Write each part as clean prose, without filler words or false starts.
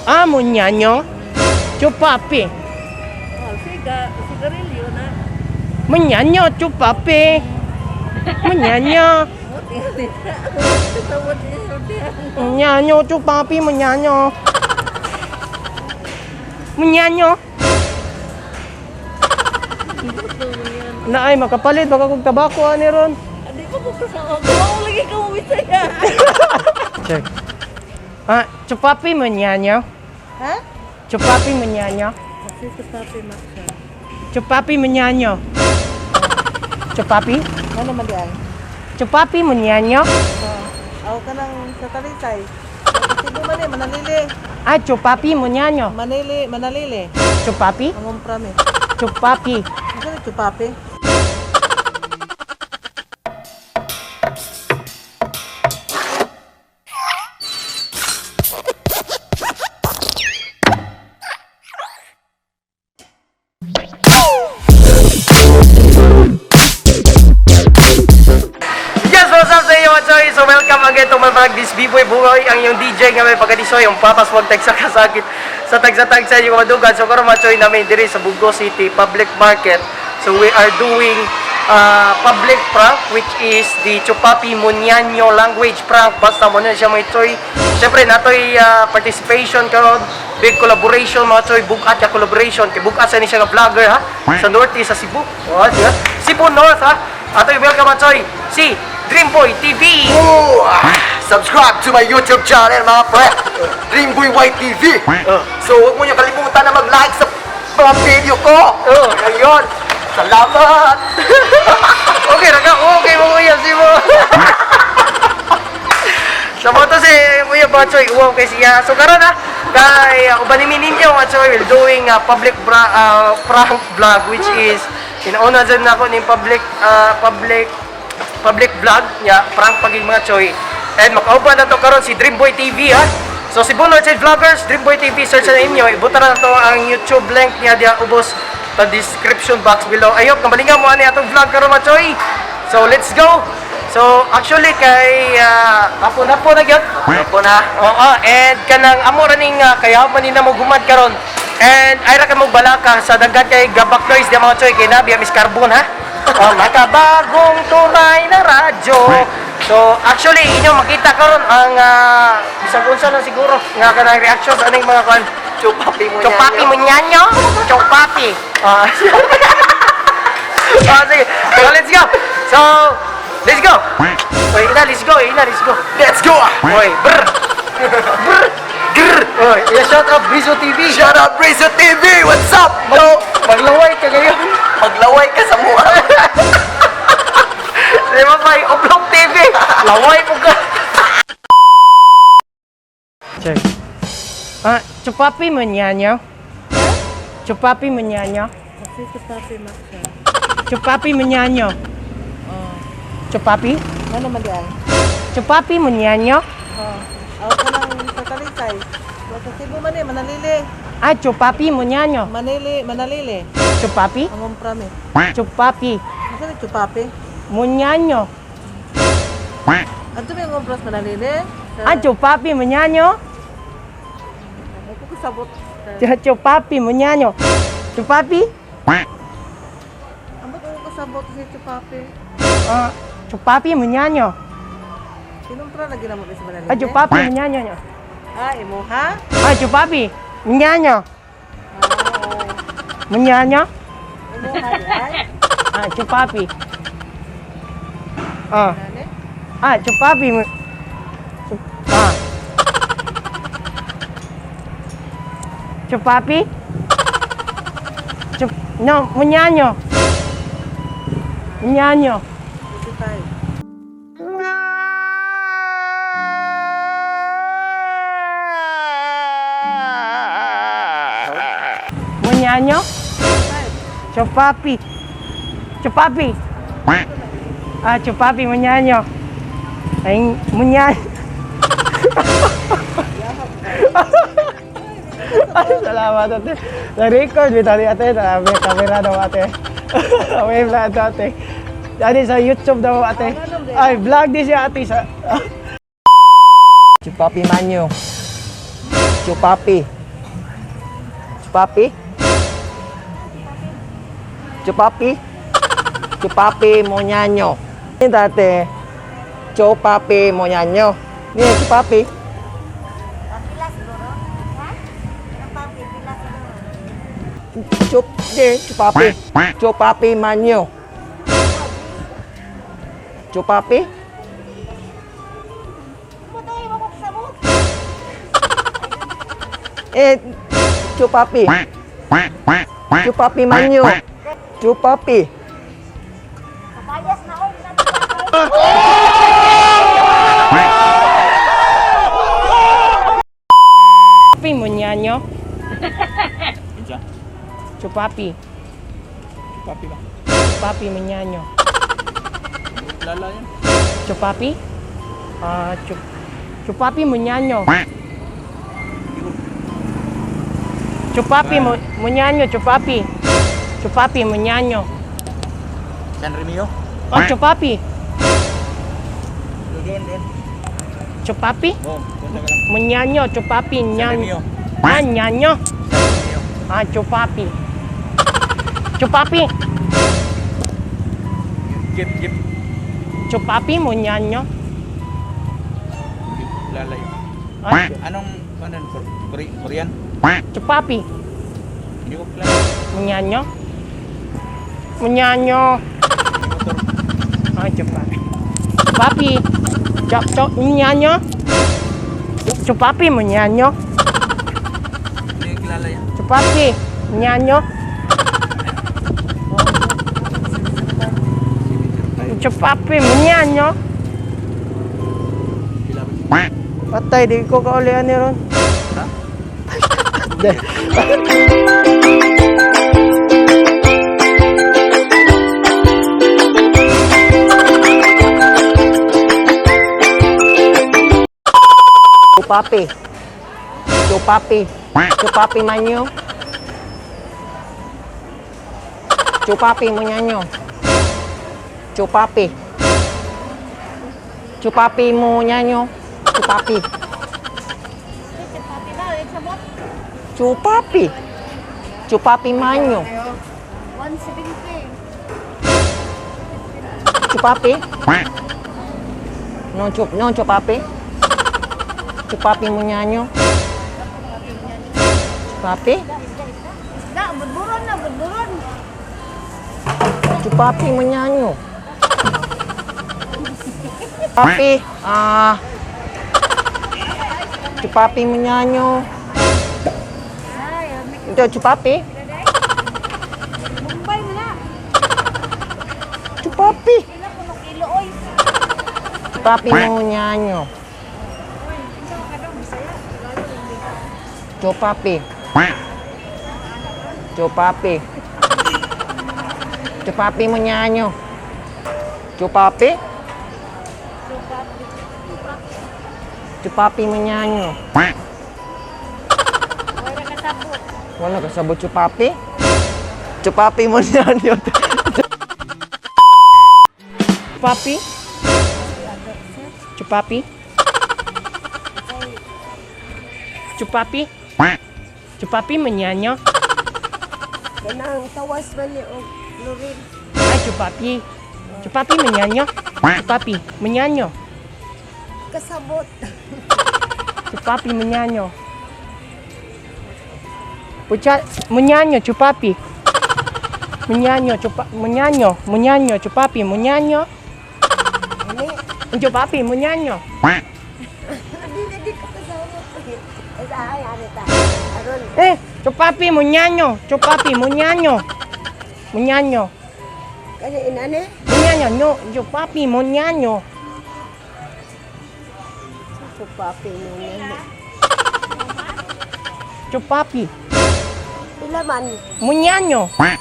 Munyanyo. Chupapi. Sigarilyo na. Munyanyo, chupapi. Munyanyo. Munyanyo, chupapi, munyanyo. Munyanyo. Na ay makapalit baka kog tabako ani ron. Hindi ko po kasama. Ako lagi ka umisaya. Check. Chupapi munyanyo. Ha? Chupapi munyanyo. Kasi sa papi maksa. Chupapi munyanyo. Chupapi? Ano man diyan? Chupapi munyanyo. Ako ka nang sa talisay. Kasi man eh, manalili. Chupapi munyanyo. Manalili. Chupapi? Ang umprami. Chupapi. Ano na chupapi? Yes, what's up sa inyo, Machoy? So welcome again to my vlog, this B-Boy Buhay, ang yung DJ nga may pagkadisoy, yung papas wag sa kasakit sa tag-sa-tag sa inyo madugan. So karon Machoy namin diri sa Bugo City Public Market. So we are doing public prank, which is the Chupapi Munyanyo language prank. Basta mo na siya Machoy. Siyempre natoy participation karon, big collaboration Machoy, bugat ya collaboration kay bugat sa ni siya nga vlogger ha sa North sa Cebu. Oh, diba? Cebu North ha. Atoy welcome Machoy. Si Dreamboy TV. Subscribe to my YouTube channel mga pre, Dreamboy YTV. So huwag mo niyo kalimutan na mag-like sa mga video ko. Ayun, salamat. Okay, raga. Okay, mo kuya si mo. Sa mo to si Kuya Bachoy, uwaw kay siya. So karon ha, kay ubanimin ninyo Bachoy, we're doing a public prank vlog, which is inauna dyan na ako ng public vlog niya, prank paging mga choy. And makauban na to karon si Dreamboy TV ha. So si Bunor Chad Vloggers, Dreamboy TV, search na inyo. Ibuta na to ang YouTube link niya diya ubos sa description box below. Ayop, kamalingan mo ani atong vlog karon mga choy. So let's go. So actually kay hapon na gyud. Hapon na. Oo, and kanang amo raning kaya man ni na mo gumad karon. And ay ra ka mo balaka sa dagat kay gabak noise di mga choy kay nabi Miss Carbon ha. Makabagong tunay na radyo. So actually inyo makita karon ang bisag unsa na siguro nga kanang reaction sa aning mga kan Chupapi mo Chupapi munyanyo. Chupapi. Sige. So let's go. So let's go. Oy, let's go. Let's go! Oy, brr. Brr. Grr. Oy, shout out Brizo TV. Shout out Brizo TV! What's up? Bro? Maglaway ka ngayon. Maglaway ka sa mukha. Di ba ba, Oblong TV. Laway po ka. Check. Chupapi munyanyo. Chupapi munyanyo. Kasi sa papi maksa. Chupapi munyanyo. Chupapi? Ano man diyan? Chupapi munyanyo. Ako ka nang sa talisay. Kasi man eh, manalili. Chupapi munyanyo. Manalili. Chupapi? Ang umprami. Chupapi. Ano na chupapi? Munyanyo. Ano ba yung umpras manalili? Chupapi munyanyo. Ako kasabot. Chupapi munyanyo. Chupapi? Ambot ako kasabot si chupapi. Chupapi munyanyo. Sinumpra lagi na mo sa manalili? Chupapi munyanyo. Imo ha? Chupapi munyanyo. Munyanyo? Imo ha yan? Chupapi. Nani? Chupapi mo. Chupapi? No, munyanyo. Munyanyo. Ito tayo. Munyanyo? Chupapi. Chupapi. Chupapi munyanyo. Ay, munyanyo. Ay, salamat ate. Na-record bitaw ni ate. May camera daw ate. May vlog daw ate. Dali sa YouTube daw ate. Ay, vlog din siya ate sa... Chupapi manyo. Chupapi. Chupapi? Chupapi? Chupapi Monyanyo. Ini dati. Chupapi Monyanyo. Ini Chupapi. Pila siguro? Ha? Ang papi, pila siguro? Chupapi. Chupapi Manyo. Chupapi? Patay mo ko sa mo. Chupapi. Chupapi Manyo. Chupapi. Kapayas na ako. Chupapi Munyanyo. Chupapi. Papi ba? Chupapi Munyanyo. Lala yan. Chupapi? Chupapi Munyanyo. Chupapi Munyanyo, Chupapi. Chupapi Munyanyo. San Remio? Oh, Chupapi. Doon. Chupapi? Oh, punta ka lang. Munyanyo, Chupapi, San Nyanyo. Remio. Nyanyo. San Remio. Chupapi. Chupapi. Jeep. Chupapi Munyanyo. Lala yun. Anong Korean? Chupapi. Hindi ko kilala. Munyanyo. Munyanyo. Motor. Chupapi. Chupapi. Munyanyo. Chupapi Munyanyo. Hindi ko kilala yan. Chupapi Munyanyo. Chupapi Munyanyo. Patay, di ko kaulihan ni Ron. Ha? Chupapi. Chupapi. Chupapi Manyo. Chupapi Munyanyo. Chupapi. Chupapi Munyanyo. Chupapi. Papi ba? Sabot? Chupapi. Chupapi Manyo. 170. Chupapi. No chupapi. Chupapi Munyanyo. Chupapi. Na, budburon na, budburon. Chupapi Munyanyo. Chupapi. Chupapi Munyanyo. Ay, may Ito, Chupapi. Mumbai na na. Chupapi. Pila ko ng kilo, oy. Chupapi Munyanyo. Chupapi. Chupapi. Chupapi Munyanyo. Chupapi. Chupapi Munyanyo. Wala ka sabot. Wala kasabot Chupapi. Chupapi Munyanyo. Chupapi. Chupapi. Chupapi. Chupapi Munyanyo. Ganang tawas man niya o Lorin. Chupapi. Chupapi Munyanyo. Chupapi Munyanyo. Kasabot. Chupapi Munyanyo. Munyanyo, Chupapi. Munyanyo, Chupapi, Munyanyo. Ani, Chupapi, Munyanyo. hindi ka kasabot. Ay, ano ta? Aron. Chupapi, Munyanyo. Chupapi, Munyanyo. Munyanyo. Kaya inane? Munyanyo, no. Chupapi, Munyanyo. Chupapi mo niya. Chupapi. Pila man. Munyanyo. Wala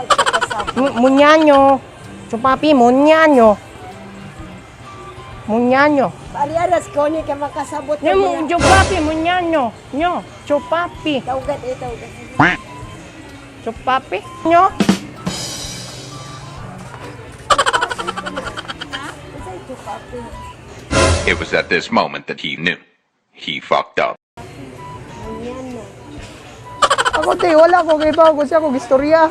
ka kasabot. Munyanyo. Chupapi, Munyanyo. Munyanyo. Paliaras ko ni ka makasabot ko niya. Chupapi, Munyanyo. Nyo. Chupapi. Tawgat eh, tawgat. Chupapi. Nyo. Isa'y chupapi. It was at this moment that he knew. He fucked up. Ayan na. Ako te, wala ko kay ba ko siya kog istorya.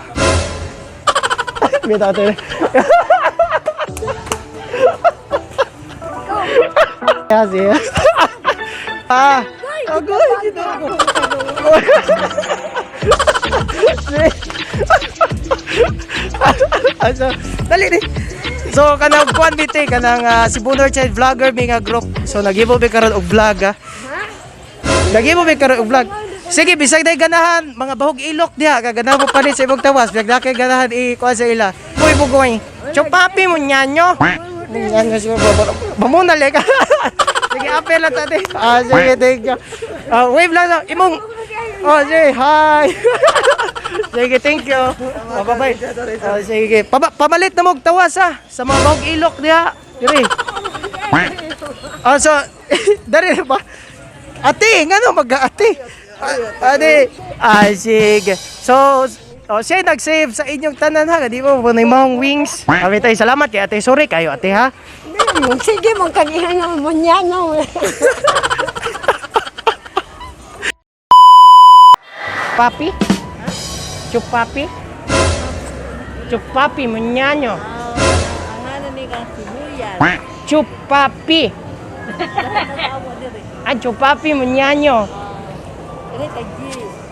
Bitaw te. Yes, yes. Ako dito ako. So, dali ni. So kanang kuan biti kanang si Bunor Child Vlogger mi nga group. So nag-giveaway karon og vlog ha. Nag-giveaway karon og vlog. Sige, bisag day ganahan, mga bahog ilok diha, kaganahan mo pa rin sa ibang tawas, bisag na kay ganahan i-kuha sa ila. Uy, bugoy. Chupapi mo nyanyo. Nyanyo siya, mamuna ka. Sige, apel lang tadi. Sige, thank you. Wave lang, imong. Sige, hi. Sige, thank you. Bye-bye. Sige, pamalit na mo og tawas ha, sa mga bahog ilok diha. Diri. So, dari ba? Ate, ngano mag-ate? Ate, sige. So, siya nag-save sa inyong tanan ha. Di mo po na yung mga wings. Kami tayo, salamat kay ate. Sorry kayo ate ha. Sige, magkagihan ng bunyano. Papi? Chupapi? Chupapi, munyano. Ang ano ni kang sibuyas. Chupapi. Ay, chupapi, munyano. Kani kaji.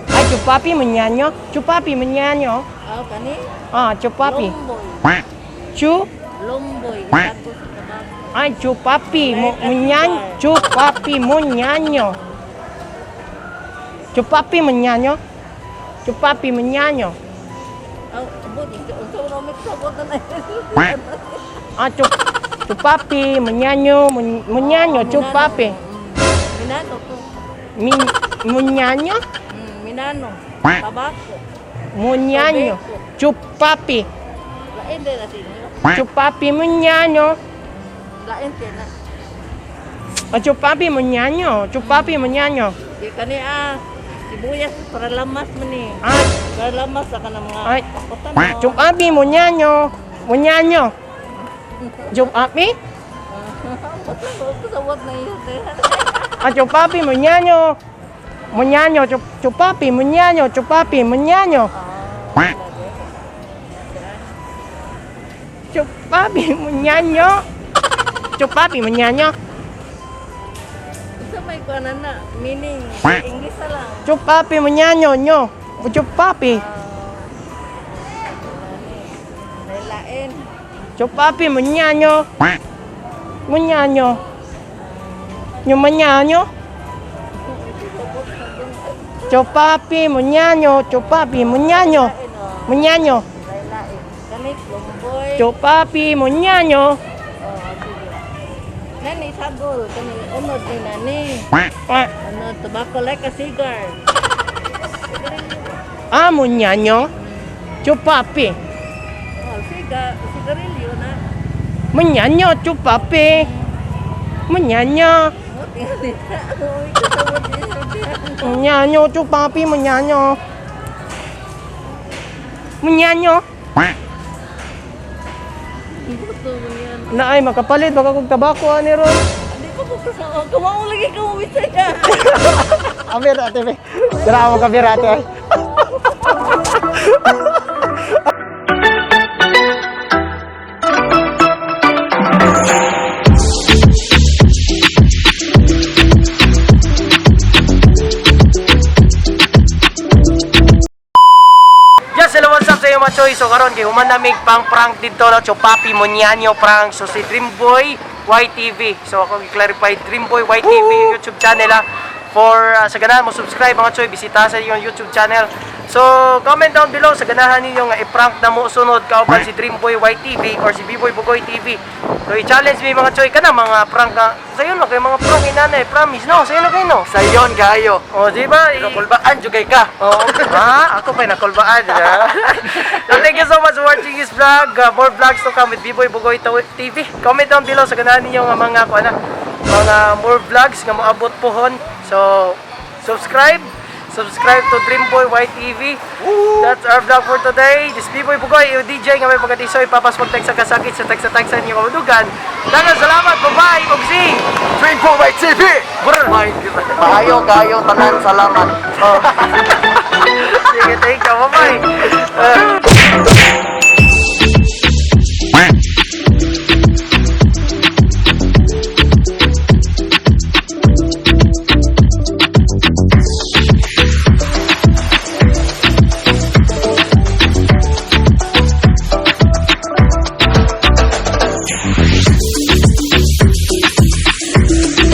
Ay, chupapi, munyano. Chupapi, munyano. Kani Chupapi. lomboy. Chu? Lomboy. Tago sa tabako. Ay, chupapi, munyan. Chupapi, munyano. Chupapi, munyano. Chupapi, munyano. Abot ito. Unsa ra mit sabot na. Chupapi, munyano. Munyano, chupapi. Minano ko. Munyano? Minano. Tabako. Munyano. Chupapi. Lain din natin. Chupapi, munyano. Lain din na. Chupapi, munyano. Chupapi, munyano. Di kani sibuyas para lamas man ni. Ay, Para lamas sa kanang mga Ay. pakutan. chupapi, munyano. Munyano. Chupapi? Sabot na yun. Chupapi, munyano. Munyano, chupapi, munyano. Chupapi, munyano. Chupapi, munyano. Chupapi, munyano. Sa may kuanan na meaning English na lang. Chupapi, munyano, nyo. Chupapi. Lain. Chupapi, munyano. Munyano. Yung munyano. Chupapi, munyano. Chupapi, munyano. Munyano. Lain. Kanit lomboy. Chupapi, munyano. Nani sagol kani unod ni nani. Ano tobacco like a cigar. Munyano. Chupapi. Sigarilyo na. Munyano, chupapi. Munyano. Munyano, chupapi, munyano. Munyano. Naay, makapalit, baka kong tabako, ani ron. Hindi ko kasama. Kumao lagi ka umisaya. Amir, ate, be. Dara mo ka, Amir, ate. Yes, hello, what's up sa iyo mga choy? So karon kay human namig pang prank dito na Chupapi Munyano prank. So si Dreamboy YTV. So ako i-clarify Dreamboy YTV YouTube channel for sa ganahan mo subscribe mga choy, bisita sa iyong YouTube channel. So comment down below sa ganahan ninyo nga i-prank na mo sunod kauban si Dreamboy YTV or si B-Boy Bugoy TV. So i-challenge mi mga choy kana mga prank ka. Sayo no kay mga prank inanay, promise no. Sayo no kay no. Sayon kayo. Oh, di ba? Kulbaan jugay ka. Oo. Ako pa nakulbaan. So thank you so much for watching this vlog. More vlogs to come with B-Boy Bugoy TV. Comment down below sa ganahan ninyo nga mga mga more vlogs nga moabot pohon. So subscribe to Dreamboy YTV. That's our vlog for today. This B-Boy Bugoy, yung DJ nga may pagkatisoy, papaspag sa kasakit sa tagsa-tagsa niyo kamudugan. Dagan, salamat, bye-bye, Ogsi! Dreamboy TV. Kayo tanan salamat. Sige, thank you. Bye-bye.